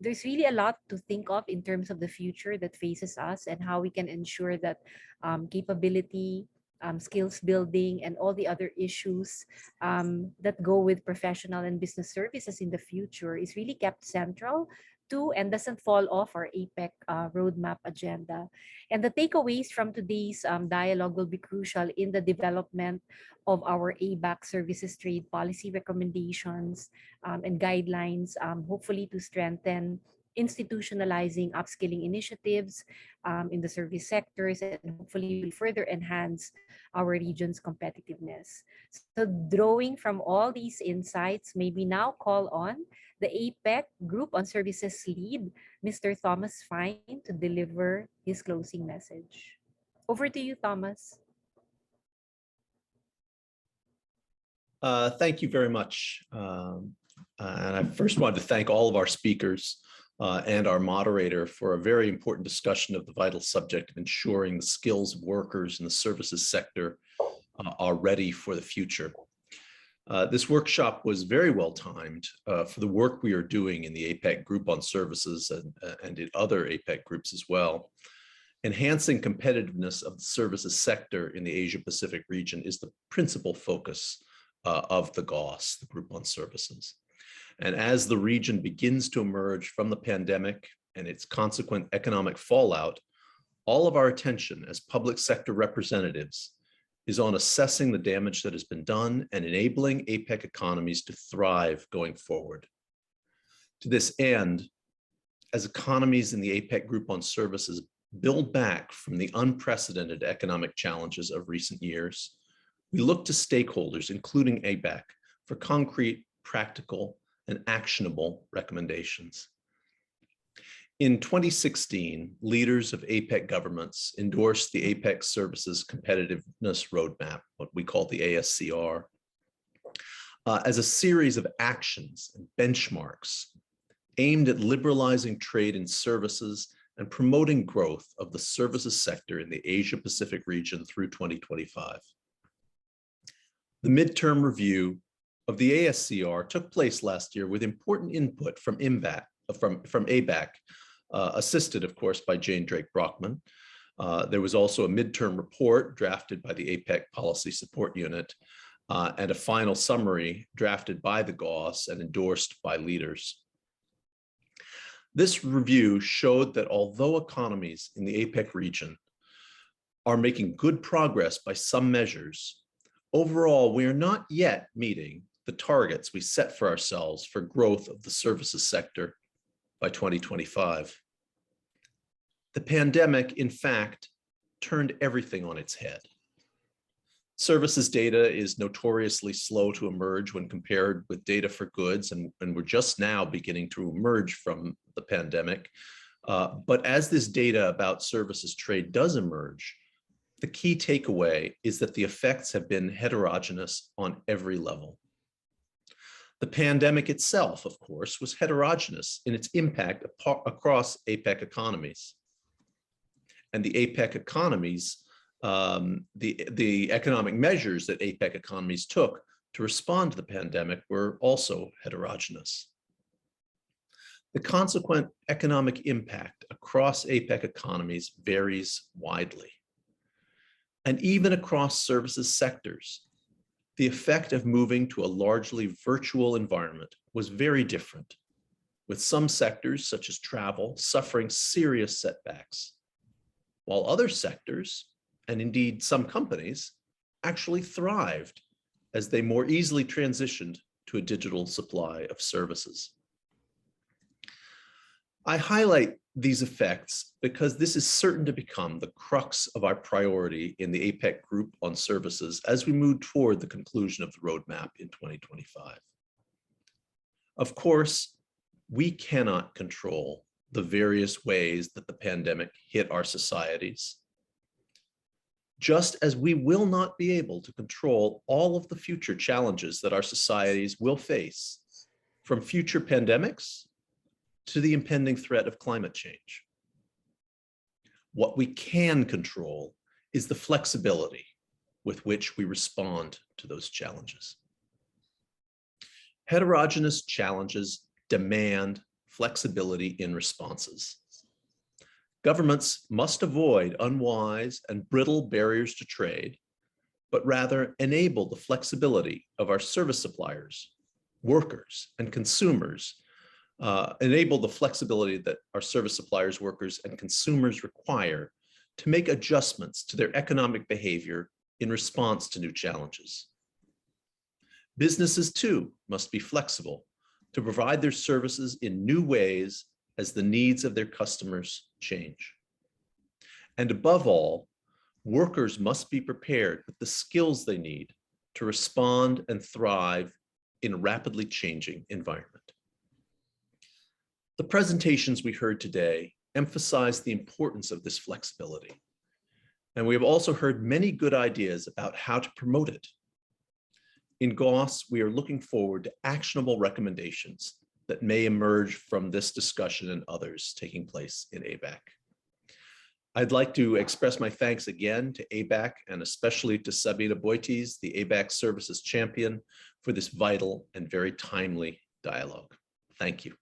there's really a lot to think of in terms of the future that faces us and how we can ensure that capability, skills building, and all the other issues that go with professional and business services in the future is really kept central to and doesn't fall off our APEC roadmap agenda. And the takeaways from today's dialogue will be crucial in the development of our ABAC services trade policy recommendations and guidelines, hopefully to strengthen institutionalizing upskilling initiatives in the service sectors, and hopefully will further enhance our region's competitiveness. So drawing from all these insights, may we now call on the APEC Group on Services lead, Mr. Thomas Fine, to deliver his closing message. Over to you, Thomas. Thank you very much. And I first wanted to thank all of our speakers and our moderator for a very important discussion of the vital subject of ensuring the skills of workers in the services sector are ready for the future. This workshop was very well timed for the work we are doing in the APEC Group on Services and in other APEC groups as well. Enhancing competitiveness of the services sector in the Asia-Pacific region is the principal focus of the GOS, the Group on Services. And as the region begins to emerge from the pandemic and its consequent economic fallout, all of our attention as public sector representatives is on assessing the damage that has been done and enabling APEC economies to thrive going forward. To this end, as economies in the APEC Group on Services build back from the unprecedented economic challenges of recent years, we look to stakeholders, including ABAC, for concrete, practical, and actionable recommendations. In 2016, leaders of APEC governments endorsed the APEC Services Competitiveness Roadmap, what we call the ASCR, as a series of actions and benchmarks aimed at liberalizing trade and services and promoting growth of the services sector in the Asia-Pacific region through 2025. The midterm review of the ASCR took place last year with important input from ABAC, assisted, of course, by Jane Drake Brockman. There was also a midterm report drafted by the APEC Policy Support Unit and a final summary drafted by the GOS and endorsed by leaders. This review showed that although economies in the APEC region are making good progress by some measures, overall, we are not yet meeting the targets we set for ourselves for growth of the services sector by 2025. The pandemic, in fact, turned everything on its head. Services data is notoriously slow to emerge when compared with data for goods, and we're just now beginning to emerge from the pandemic. But as this data about services trade does emerge, the key takeaway is that the effects have been heterogeneous on every level. The pandemic itself, of course, was heterogeneous in its impact across APEC economies. And the APEC economies, the economic measures that APEC economies took to respond to the pandemic were also heterogeneous. The consequent economic impact across APEC economies varies widely. And even across services sectors, the effect of moving to a largely virtual environment was very different, with some sectors, such as travel, suffering serious setbacks, while other sectors, and indeed some companies, actually thrived as they more easily transitioned to a digital supply of services. I highlight these effects because this is certain to become the crux of our priority in the APEC Group on Services as we move toward the conclusion of the roadmap in 2025. Of course, we cannot control the various ways that the pandemic hit our societies, just as we will not be able to control all of the future challenges that our societies will face, from future pandemics to the impending threat of climate change. What we can control is the flexibility with which we respond to those challenges. Heterogeneous challenges demand flexibility in responses. Governments must avoid unwise and brittle barriers to trade, but rather enable the flexibility of our service suppliers, workers, and consumers, enable the flexibility that our service suppliers, workers, and consumers require to make adjustments to their economic behavior in response to new challenges. Businesses too must be flexible to provide their services in new ways as the needs of their customers change. And above all, workers must be prepared with the skills they need to respond and thrive in a rapidly changing environment. The presentations we heard today emphasize the importance of this flexibility. And we have also heard many good ideas about how to promote it. In GOS, we are looking forward to actionable recommendations that may emerge from this discussion and others taking place in ABAC. I'd like to express my thanks again to ABAC and especially to Sabina Aboitiz, the ABAC Services Champion, for this vital and very timely dialogue. Thank you.